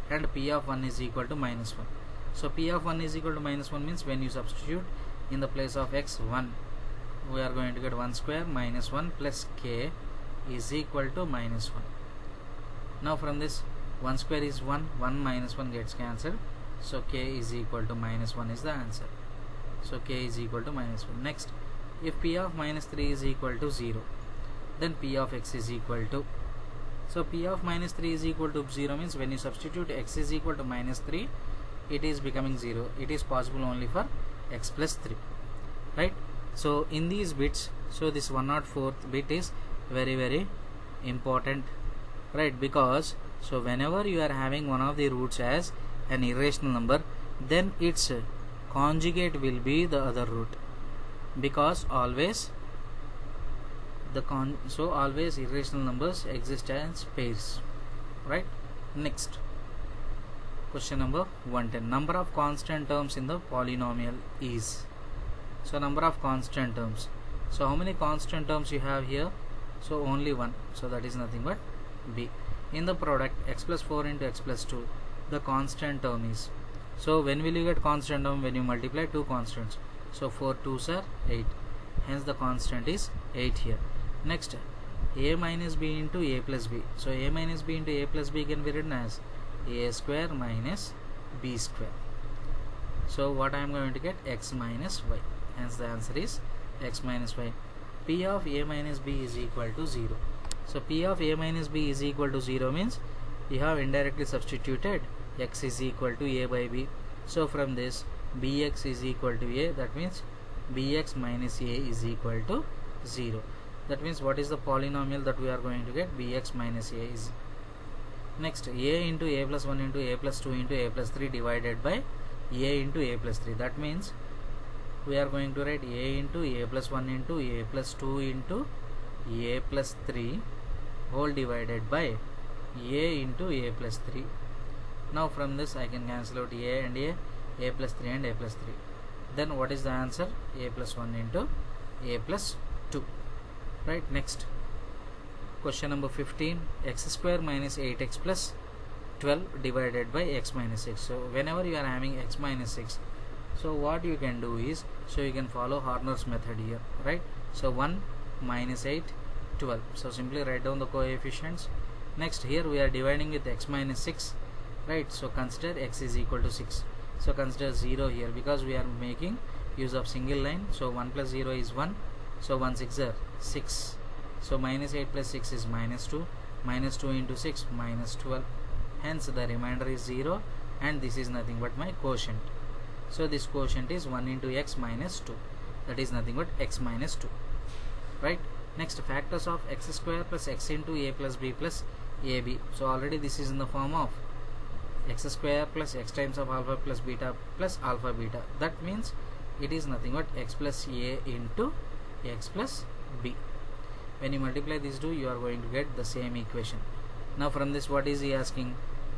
Speaker 1: and p of 1 is equal to minus 1. So p of 1 is equal to minus 1 means when you substitute in the place of x 1, we are going to get 1 square minus 1 plus k is equal to minus 1. Now from this, 1 square is 1, 1 minus 1 gets cancelled, so k is equal to minus 1 is the answer. So k is equal to minus 1. Next, if p of minus 3 is equal to 0, then p of x is equal to, so p of minus 3 is equal to 0 means when you substitute x is equal to minus 3, it is becoming 0. It is possible only for x plus 3, right? So in these bits, so this 104th bit is very, very important, right? Because so whenever you are having one of the roots as an irrational number, then its conjugate will be the other root, because always so always irrational numbers exist as pairs, right? Next, question number 110. Number of constant terms in the polynomial is, so number of constant terms, so how many constant terms you have here? So only one, so that is nothing but b. In the product x plus 4 into x plus 2, the constant term is, so when will you get constant term? When you multiply two constants, so 4 2s are 8, hence the constant is 8 here. Next, a minus b into a plus b, so a minus b into a plus b can be written as a square minus b square. So what I am going to get? X minus y, hence the answer is x minus y. P of a minus b is equal to 0. So p of a minus b is equal to 0 means you have indirectly substituted x is equal to a by b. So from this, bx is equal to a, that means bx minus a is equal to 0. That means what is the polynomial that we are going to get? Bx minus a is. Next, a into a plus 1 into a plus 2 into a plus 3 divided by a into a plus 3. That means we are going to write a into a plus 1 into a plus 2 into a plus 3 whole divided by a into a plus 3. Now from this I can cancel out a and a plus 3 and a plus 3. Then what is the answer? A plus 1 into a plus 2. Right. Next, question number 15. X square minus 8x plus 12 divided by x minus 6. So whenever you are having x minus 6, so what you can do is, so you can follow Horner's method here, right? So 1 minus 8, 12. So simply write down the coefficients. Next, here we are dividing with x minus 6, right? So consider x is equal to 6. So consider 0 here because we are making use of single line. So 1 plus 0 is 1. So 1 6 are 6. So minus 8 plus 6 is minus 2. Minus 2 into 6 minus 12. Hence the remainder is 0, and this is nothing but my quotient. So this quotient is 1 into x minus 2. That is nothing but x minus 2. Right? Next, factors of x square plus x into a plus b plus ab. So already this is in the form of x square plus x times of alpha plus beta plus alpha beta. That means it is nothing but x plus a into x plus b. When you multiply these two, you are going to get the same equation. Now from this, what is he asking?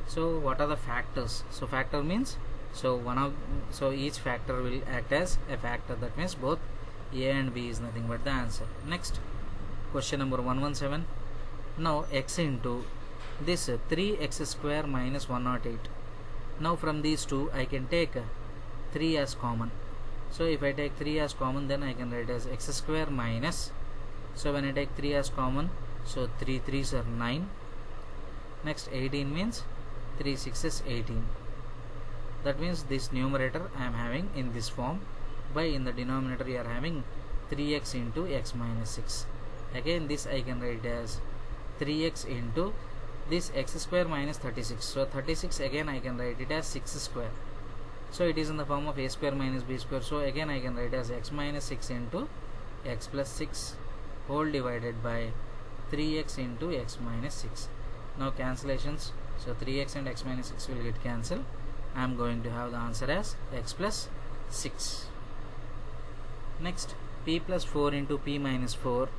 Speaker 1: So what are the factors? So factor means, so each factor will act as a factor. That means both a and b is nothing but the answer. Next, question number 117. Now x into this 3x square minus 108. Now from these two, I can take 3 as common. So if I take 3 as common, then I can write as x square minus, so when I take 3 as common, so 3 3s are 9. Next, 18 means 3 6s 18. That means this numerator I am having in this form, by in the denominator you are having 3x into x minus 6. Again this I can write as 3x into this x square minus 36. So 36 again I can write it as 6 square. So it is in the form of a square minus b square. So again I can write as x minus 6 into x plus 6 whole divided by 3x into x minus 6. Now cancellations. So 3x and x minus 6 will get cancelled. I am going to have the answer as x plus 6. Next, p plus 4 into p minus 4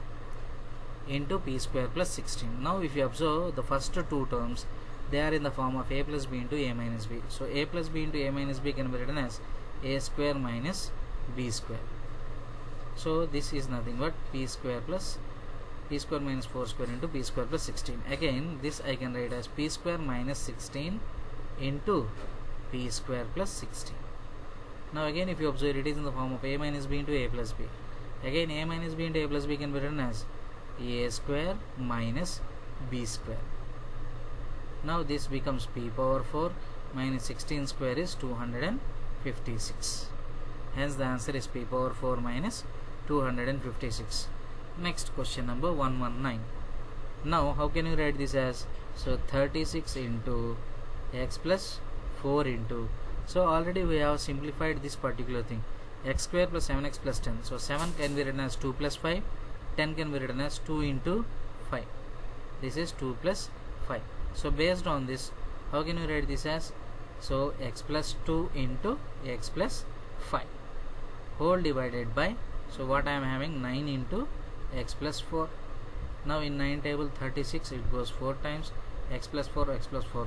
Speaker 1: into p square plus 16. Now if you observe the first two terms, they are in the form of a plus b into a minus b. So a plus b into a minus b can be written as a square minus b square. So this is nothing but p square minus 4 square into p square plus 16. Again this I can write as p square minus 16 into p square plus 16. Now again if you observe, it is in the form of a minus b into a plus b. Again a minus b into a plus b can be written as a square minus b square. Now this becomes p power 4 minus 16 square is 256. Hence the answer is p power 4 minus 256. Next, question number 119. Now how can you write this as? So 36 into x plus 4 into, so already we have simplified this particular thing, x square plus 7x plus 10. So 7 can be written as 2 plus 5, 10 can be written as 2 into 5. This is 2 plus 5. So based on this, how can you write this as? So x plus 2 into x plus 5 whole divided by, so what I am having, 9 into x plus 4. Now in 9 table 36, it goes 4 times, x plus 4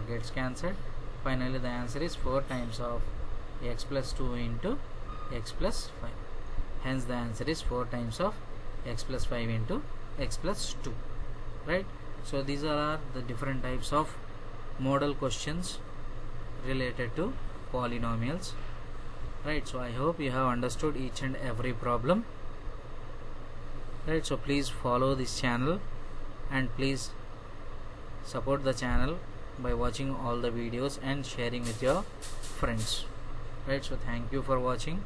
Speaker 1: gets cancelled. Finally the answer is 4 times of x plus 2 into x plus 5. Hence the answer is 4 times of x plus 5 into x plus 2. Right? So these are the different types of model questions related to polynomials. Right? So I hope you have understood each and every problem. Right? So please follow this channel and please support the channel by watching all the videos and sharing with your friends. Right? So thank you for watching.